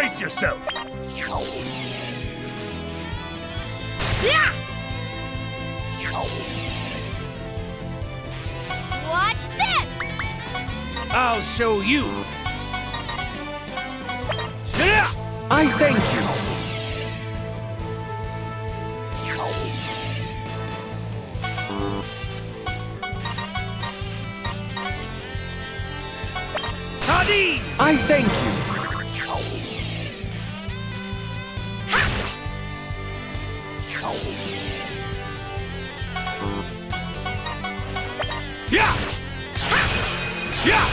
Brace yourself! Yeah! Watch this! I'll show you! I thank you! Sardines! I thank you! Yeah! Yeah!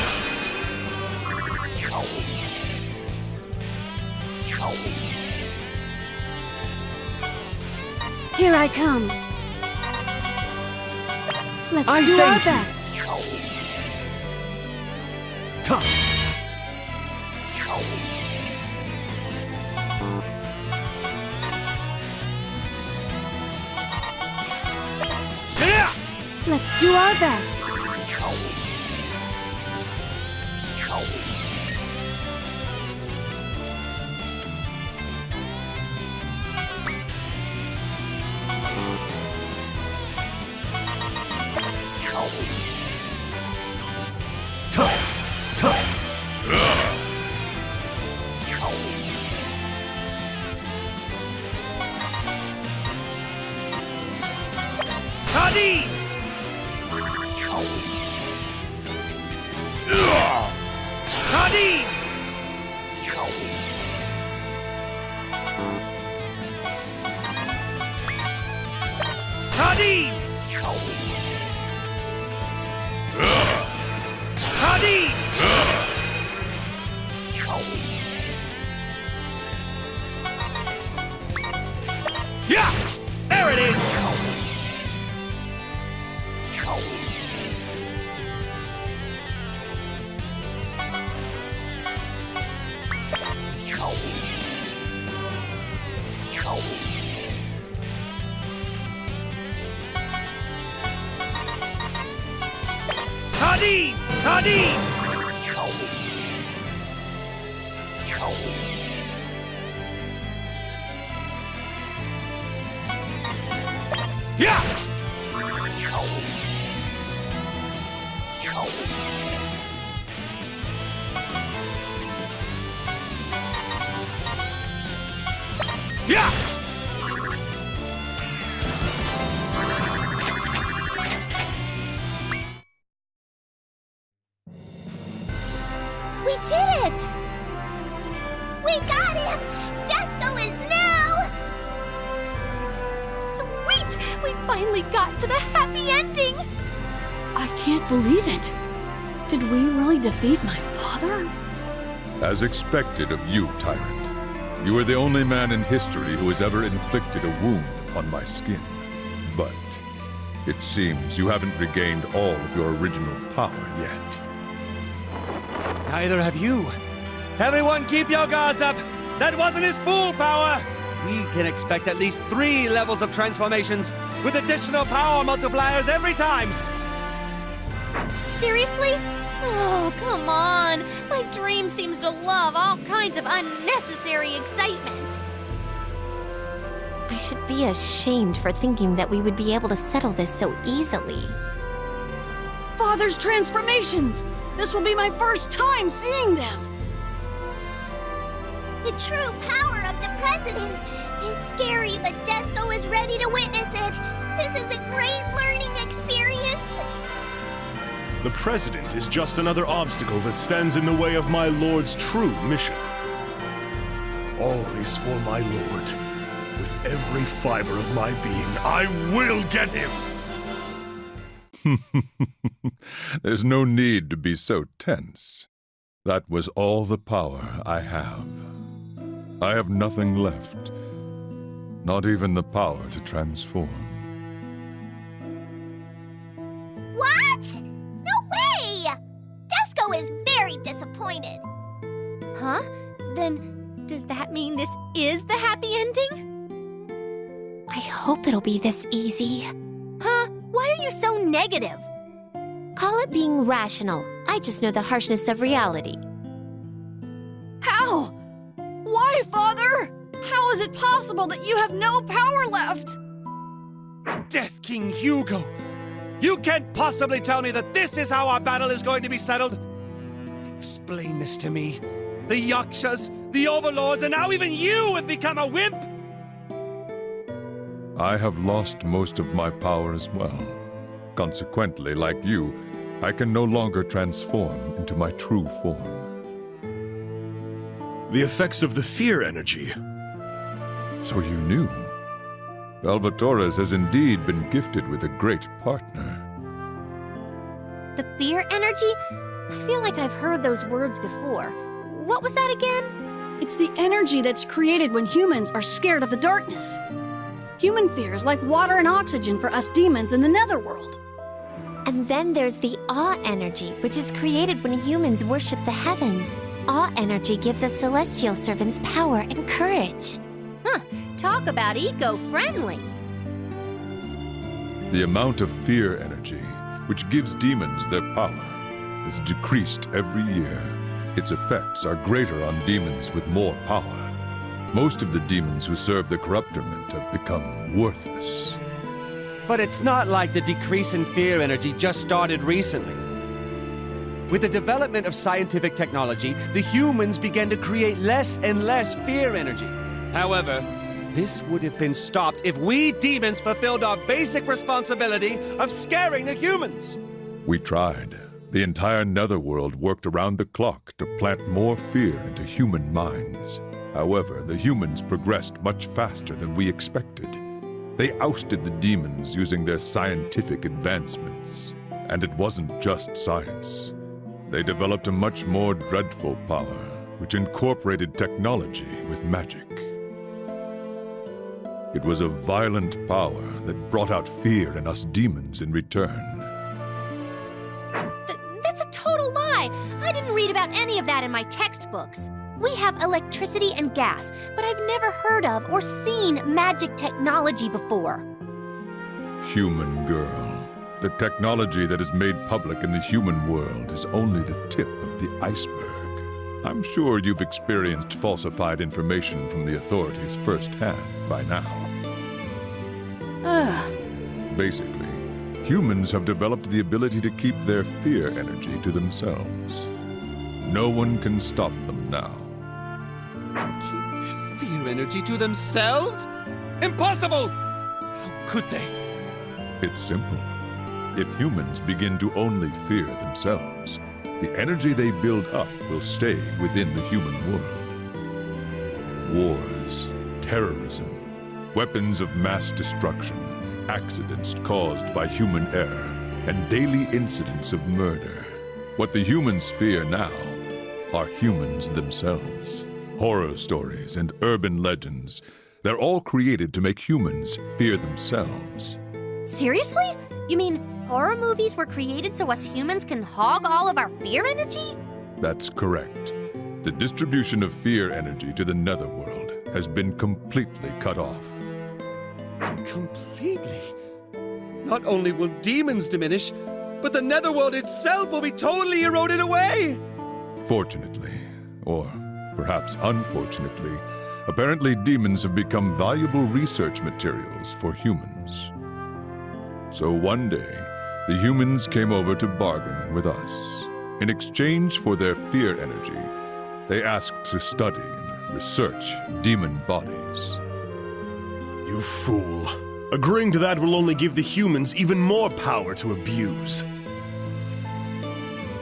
Here I come. Let's I do our thank you. best. Tough! Yeah! Let's do our best. Tough! Tough! Sardines! Sardines! Sardines! Sardines! Yeah! There it is! Sardines! Sardines! Yeah! Yeah! We did it! We got him! Desco is new! Sweet! We finally got to the happy ending! I can't believe it. Did we really defeat my father? As expected of you, Tyrant. You are the only man in history who has ever inflicted a wound upon my skin. But it seems you haven't regained all of your original power yet. Neither have you. Everyone keep your guards up! That wasn't his full power! We can expect at least 3 levels of transformations, with additional power multipliers every time! Seriously? Oh, come on. My dream seems to love all kinds of unnecessary excitement. I should be ashamed for thinking that we would be able to settle this so easily. Father's transformations! This will be my first time seeing them! The true power of the president. It's scary, but Desco is ready to witness it. This is a great learning experience. The President is just another obstacle that stands in the way of my Lord's true mission. All is for my Lord. With every fiber of my being, I will get him! There's no need to be so tense. That was all the power I have. I have nothing left. Not even the power to transform. What? No way! Desco is very disappointed. Huh? Then, does that mean this is the happy ending? I hope it'll be this easy. Huh? Why are you so negative? Call it being rational. I just know the harshness of reality. How? Why way, Father! How is it possible that you have no power left? Death King Hugo! You can't possibly tell me that this is how our battle is going to be settled! Explain this to me. The Yakshas, the Overlords, and now even you have become a wimp! I have lost most of my power as well. Consequently, like you, I can no longer transform into my true form. The effects of the fear energy. So you knew. Alvatores has indeed been gifted with a great partner. The fear energy? I feel like I've heard those words before. What was that again? It's the energy that's created when humans are scared of the darkness. Human fear is like water and oxygen for us demons in the netherworld. And then there's the awe energy, which is created when humans worship the heavens. Awe energy gives us celestial servants power and courage. Huh, talk about eco-friendly. The amount of fear energy, which gives demons their power, is decreased every year. Its effects are greater on demons with more power. Most of the demons who serve the corruptorment have become worthless. But it's not like the decrease in fear energy just started recently. With the development of scientific technology, the humans began to create less and less fear energy. However, this would have been stopped if we demons fulfilled our basic responsibility of scaring the humans. We tried. The entire netherworld worked around the clock to plant more fear into human minds. However, the humans progressed much faster than we expected. They ousted the demons using their scientific advancements. And it wasn't just science. They developed a much more dreadful power, which incorporated technology with magic. It was a violent power that brought out fear in us demons in return. That's a total lie. I didn't read about any of that in my textbooks. We have electricity and gas, but I've never heard of or seen magic technology before. Human girl, the technology that is made public in the human world is only the tip of the iceberg. I'm sure you've experienced falsified information from the authorities firsthand by now. Basically, humans have developed the ability to keep their fear energy to themselves. No one can stop them now. Keep their fear energy to themselves? Impossible! How could they? It's simple. If humans begin to only fear themselves, the energy they build up will stay within the human world. Wars, terrorism, weapons of mass destruction, accidents caused by human error, and daily incidents of murder. What the humans fear now are humans themselves. Horror stories and urban legends, they're all created to make humans fear themselves. Seriously? You mean horror movies were created so us humans can hog all of our fear energy? That's correct. The distribution of fear energy to the netherworld has been completely cut off. Completely? Not only will demons diminish, but the netherworld itself will be totally eroded away! Fortunately, or perhaps unfortunately, apparently demons have become valuable research materials for humans. So one day, the humans came over to bargain with us. In exchange for their fear energy, they asked to study and research demon bodies. You fool. Agreeing to that will only give the humans even more power to abuse.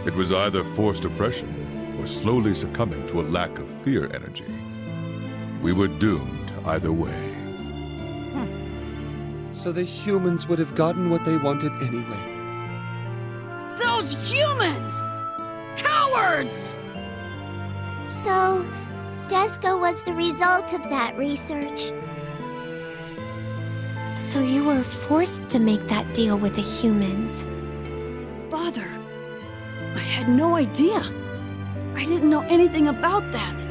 It was either forced oppression or slowly succumbing to a lack of fear energy. We were doomed either way. So the humans would have gotten what they wanted anyway. Those humans! Cowards! So, Disgaea was the result of that research. So you were forced to make that deal with the humans. Father, I had no idea. I didn't know anything about that.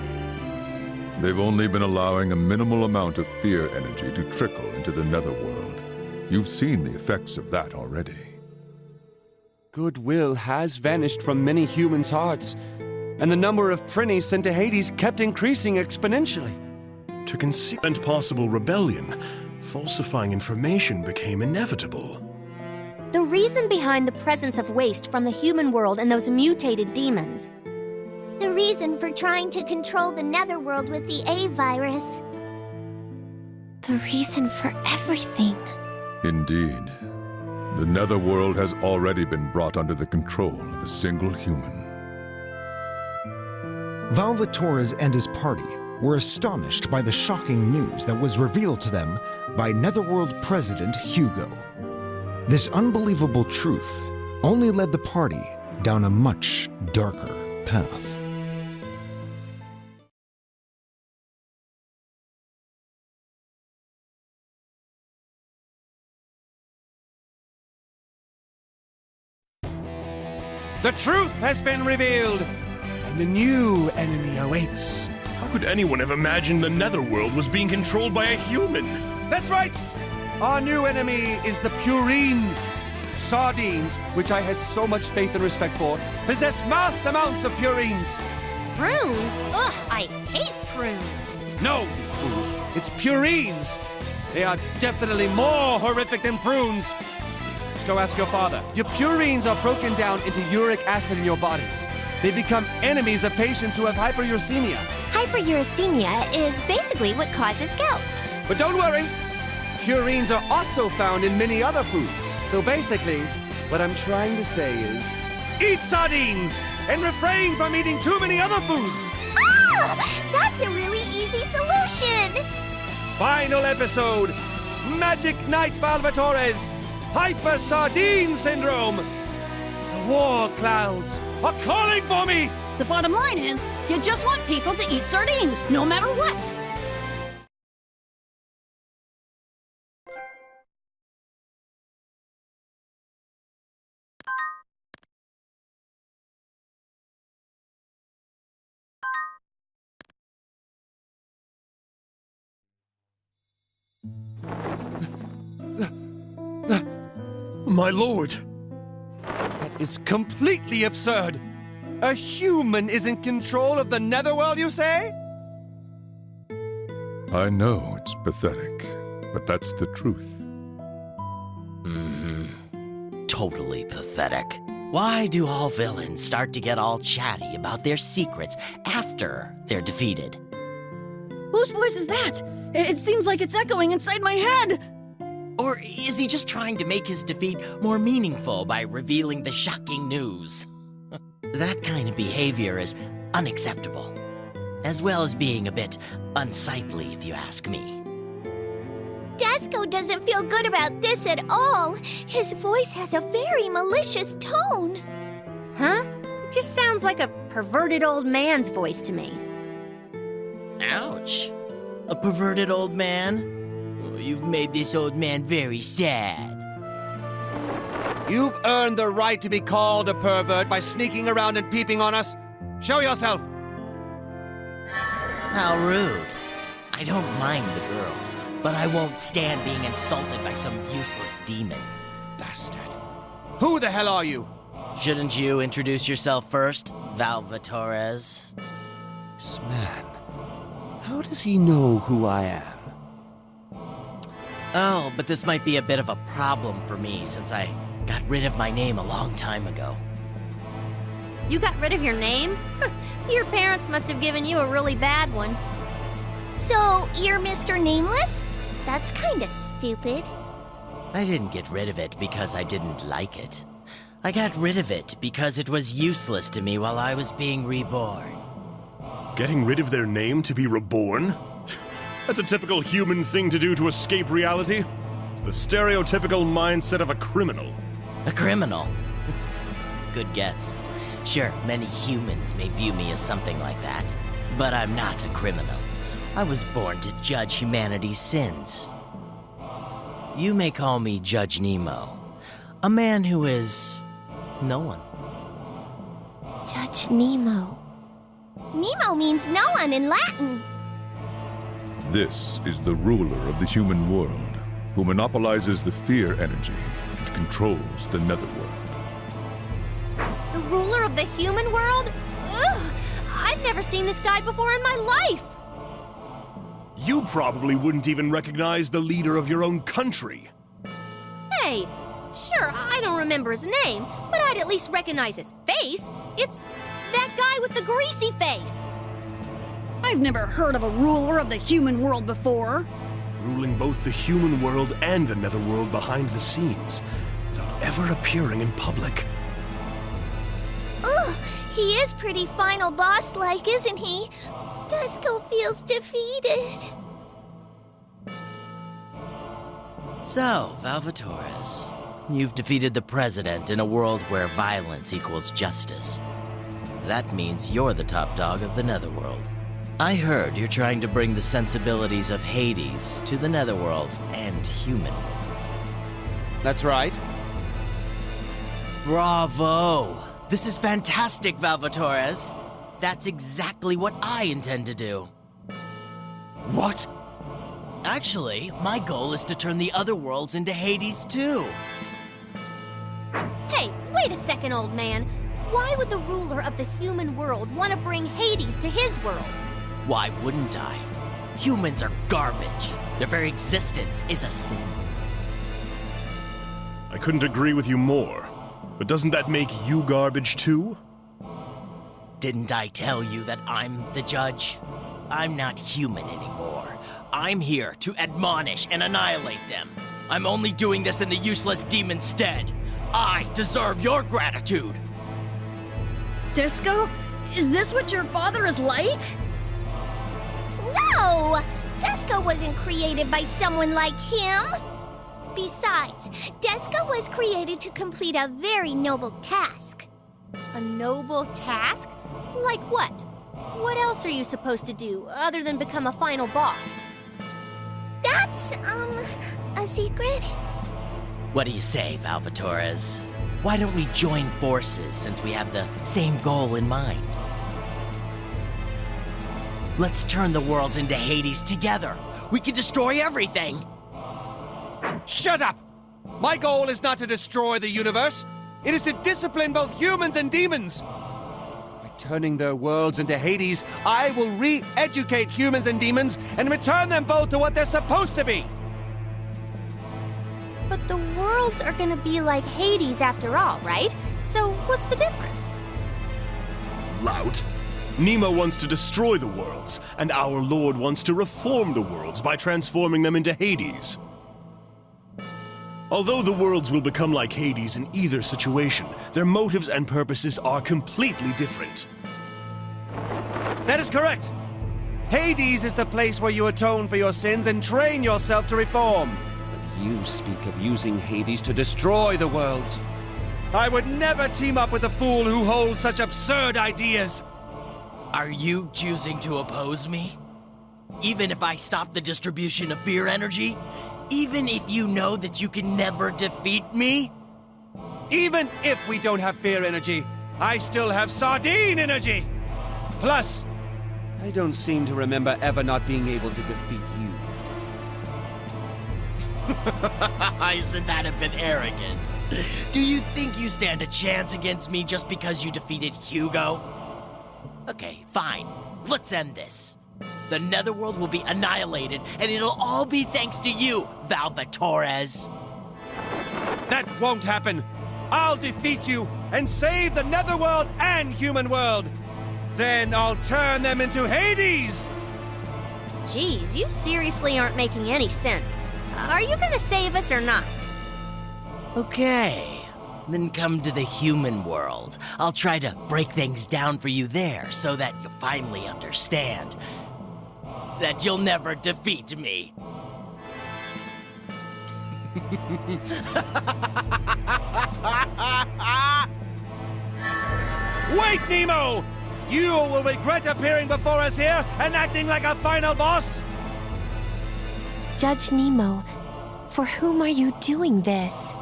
They've only been allowing a minimal amount of fear energy to trickle into the netherworld. You've seen the effects of that already. Goodwill has vanished from many humans' hearts, and the number of prinnies sent to Hades kept increasing exponentially. To conceal and possible rebellion, falsifying information became inevitable. The reason behind the presence of waste from the human world and those mutated demons. The reason for trying to control the netherworld with the A virus. The reason for everything. Indeed. The netherworld has already been brought under the control of a single human. Valva Torres and his party were astonished by the shocking news that was revealed to them by Netherworld President Hugo. This unbelievable truth only led the party down a much darker path. The truth has been revealed, and the new enemy awaits. How could anyone have imagined the netherworld was being controlled by a human? That's right! Our new enemy is the Purine. Sardines, which I had so much faith and respect for, possess mass amounts of purines. Prunes? Ugh, I hate prunes. No, you fool. It's purines. They are definitely more horrific than prunes. Just go ask your father. Your purines are broken down into uric acid in your body. They become enemies of patients who have hyperuricemia. Hyperuricemia is basically what causes gout. But don't worry, purines are also found in many other foods. So basically, what I'm trying to say is, eat sardines and refrain from eating too many other foods. Ah! That's a really easy solution! Final episode, Magic Knight Valvatores, Hyper Sardine Syndrome. The war clouds are calling for me! The bottom line is, you just want people to eat sardines, no matter what. My lord! That is completely absurd. A human is in control of the netherworld, you say? I know it's pathetic, but that's the truth. Totally pathetic. Why do all villains start to get all chatty about their secrets after they're defeated? Whose voice is that? It seems like it's echoing inside my head. Or is he just trying to make his defeat more meaningful by revealing the shocking news? That kind of behavior is unacceptable, as well as being a bit unsightly, if you ask me. Dasco doesn't feel good about this at all. His voice has a very malicious tone. Huh? It just sounds like a perverted old man's voice to me. Ouch. A perverted old man? Oh, you've made this old man very sad. You've earned the right to be called a pervert by sneaking around and peeping on us. Show yourself. How rude. I don't mind the girls, but I won't stand being insulted by some useless demon. Bastard. Who the hell are you? Shouldn't you introduce yourself first, Valvatores? This man. How does he know who I am? Oh, but this might be a bit of a problem for me since I got rid of my name a long time ago. You got rid of your name? Your parents must have given you a really bad one. So, you're Mr. Nameless? That's kinda stupid. I didn't get rid of it because I didn't like it. I got rid of it because it was useless to me while I was being reborn. Getting rid of their name to be reborn? That's a typical human thing to do to escape reality. It's the stereotypical mindset of a criminal. A criminal? Good guess. Sure, many humans may view me as something like that, but I'm not a criminal. I was born to judge humanity's sins. You may call me Judge Nemo, a man who is no one. Judge Nemo. Nemo means no one in Latin. This is the ruler of the human world, who monopolizes the fear energy and controls the netherworld. The ruler of the human world? Ugh! I've never seen this guy before in my life. You probably wouldn't even recognize the leader of your own country. Hey, sure, I don't remember his name, but I'd at least recognize his face. It's that guy with the greasy face. I've never heard of a ruler of the human world before. Ruling both the human world and the netherworld behind the scenes, without ever appearing in public. Ugh, he is pretty final boss-like, isn't he? Dusko feels defeated. So, Valvatores, you've defeated the President in a world where violence equals justice. That means you're the top dog of the Netherworld. I heard you're trying to bring the sensibilities of Hades to the Netherworld and human world. That's right. Bravo! This is fantastic, Valvatores. That's exactly what I intend to do. What? Actually, my goal is to turn the other worlds into Hades too. Hey, wait a second, old man. Why would the ruler of the human world want to bring Hades to his world? Why wouldn't I? Humans are garbage. Their very existence is a sin. I couldn't agree with you more. But doesn't that make you garbage too? Didn't I tell you that I'm the judge? I'm not human anymore. I'm here to admonish and annihilate them. I'm only doing this in the useless demon's stead. I deserve your gratitude. Disco? Is this what your father is like? No! Dusko wasn't created by someone like him. Besides, Dusko was created to complete a very noble task. A noble task? Like what? What else are you supposed to do, other than become a final boss? That's, a secret? What do you say, Valvatores? Why don't we join forces since we have the same goal in mind? Let's turn the worlds into Hades together. We can destroy everything. Shut up! My goal is not to destroy the universe. It is to discipline both humans and demons. By turning their worlds into Hades, I will re-educate humans and demons and return them both to what they're supposed to be. But the worlds are gonna be like Hades after all, right? So what's the difference? Lout. Nemo wants to destroy the worlds, and our Lord wants to reform the worlds by transforming them into Hades. Although the worlds will become like Hades in either situation, their motives and purposes are completely different. That is correct. Hades is the place where you atone for your sins and train yourself to reform. But you speak of using Hades to destroy the worlds. I would never team up with a fool who holds such absurd ideas. Are you choosing to oppose me? Even if I stop the distribution of beer energy? Even if you know that you can never defeat me? Even if we don't have fear energy, I still have sardine energy! Plus, I don't seem to remember ever not being able to defeat you. Isn't that a bit arrogant? Do you think you stand a chance against me just because you defeated Hugo? Okay, fine. Let's end this. The Netherworld will be annihilated, and it'll all be thanks to you, Valvatores. That won't happen. I'll defeat you and save the Netherworld and human world. Then I'll turn them into Hades! Geez, you seriously aren't making any sense. Are you gonna save us or not? Okay, then come to the human world. I'll try to break things down for you there so that you'll finally understand that you'll never defeat me. Wait, Nemo! You will regret appearing before us here and acting like a final boss! Judge Nemo, for whom are you doing this?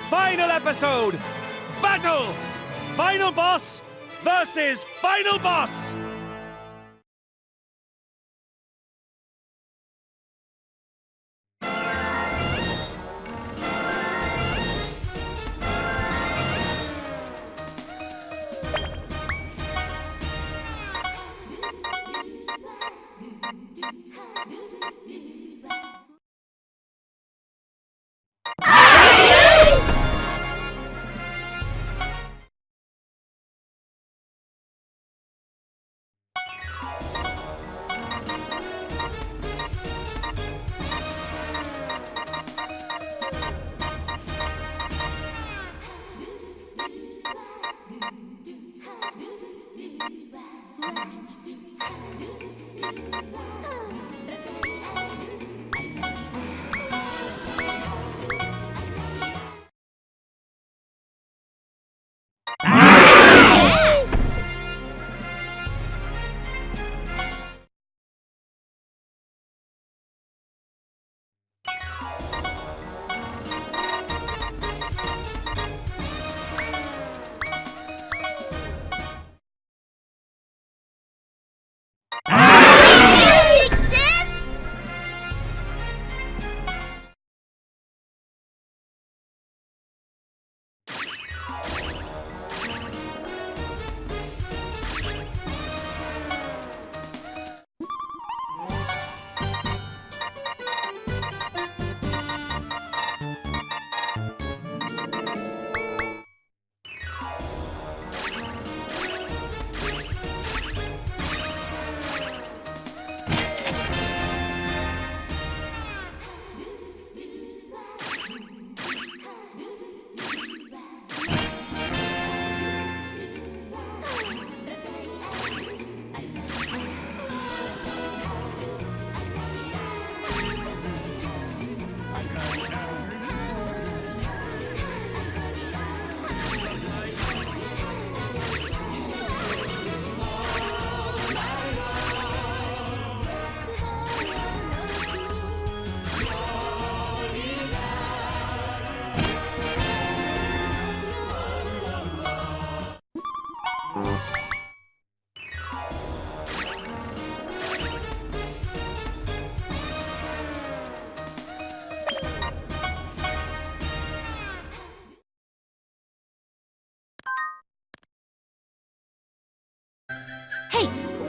Final episode! Battle! Final boss versus final boss! Big sis! Hey,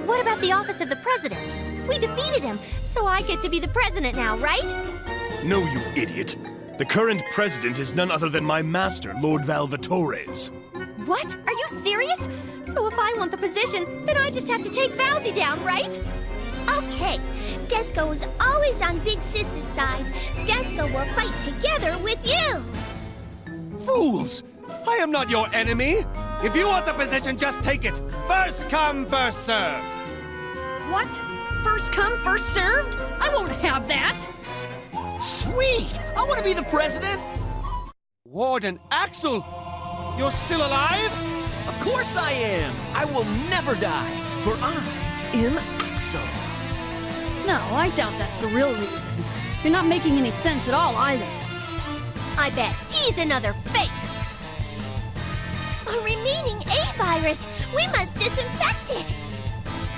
what about the office of the president? We defeated him, so I get to be the president now, right? No, you idiot. The current president is none other than my master, Lord Valvatores. What? Are you serious? So if I want the position, then I just have to take Bowsy down, right? Okay, Desco is always on Big Sis's side. Desco will fight together with you. Fools! I am not your enemy! If you want the position, just take it! First come, first served! What? First come, first served? I won't have that! Sweet! I want to be the president! Warden Axel! You're still alive? Of course I am! I will never die, for I am Axel. No, I doubt that's the real reason. You're not making any sense at all either. I bet he's another fake. A remaining A virus. We must disinfect it.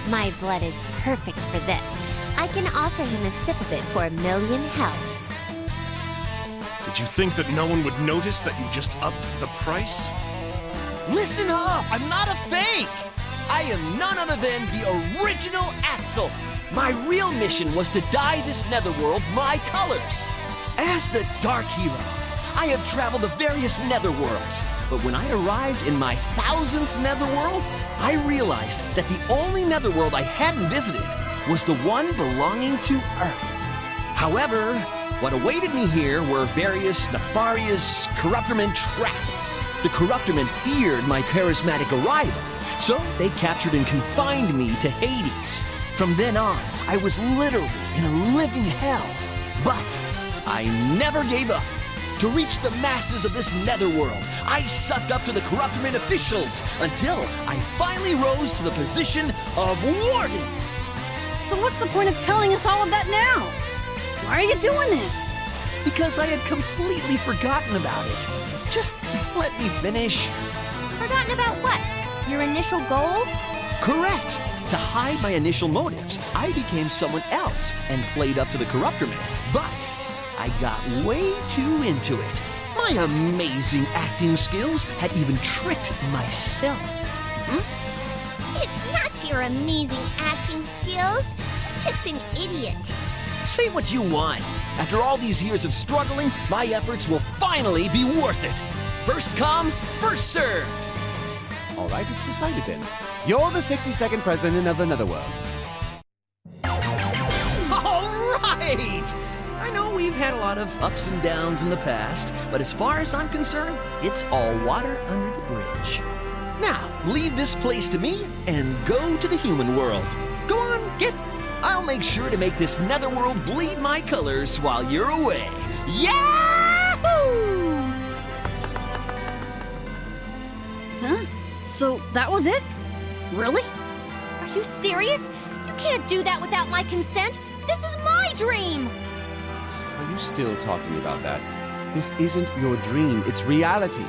My blood is perfect for this. I can offer him a sip of it for 1,000,000 help. Did you think that no one would notice that you just upped the price? Listen up! I'm not a fake! I am none other than the original Axel. My real mission was to dye this netherworld my colors. As the Dark Hero, I have traveled to various netherworlds. But when I arrived in my 1000th netherworld, I realized that the only netherworld I hadn't visited was the one belonging to Earth. However, what awaited me here were various nefarious Corruptormen traps. The Corruptormen feared my charismatic arrival, so they captured and confined me to Hades. From then on, I was literally in a living hell. But I never gave up. To reach the masses of this netherworld, I sucked up to the Corruptormen officials until I finally rose to the position of Warden. So what's the point of telling us all of that now? Why are you doing this? Because I had completely forgotten about it. Just let me finish. Forgotten about what? Your initial goal? Correct. To hide my initial motives, I became someone else and played up to the Corruptormen. But I got way too into it. My amazing acting skills had even tricked myself. It's not your amazing acting skills. Tails. You're just an idiot. Say what you want. After all these years of struggling, my efforts will finally be worth it. First come, first served. All right, it's decided then. You're the 62nd president of the Netherworld. All right! I know we've had a lot of ups and downs in the past, but as far as I'm concerned, it's all water under the bridge. Now, leave this place to me and go to the human world. Go on, get. I'll make sure to make this netherworld bleed my colors while you're away. Yahoo! Huh? So that was it? Really? Are you serious? You can't do that without my consent. This is my dream. Are you still talking about that? This isn't your dream, it's reality.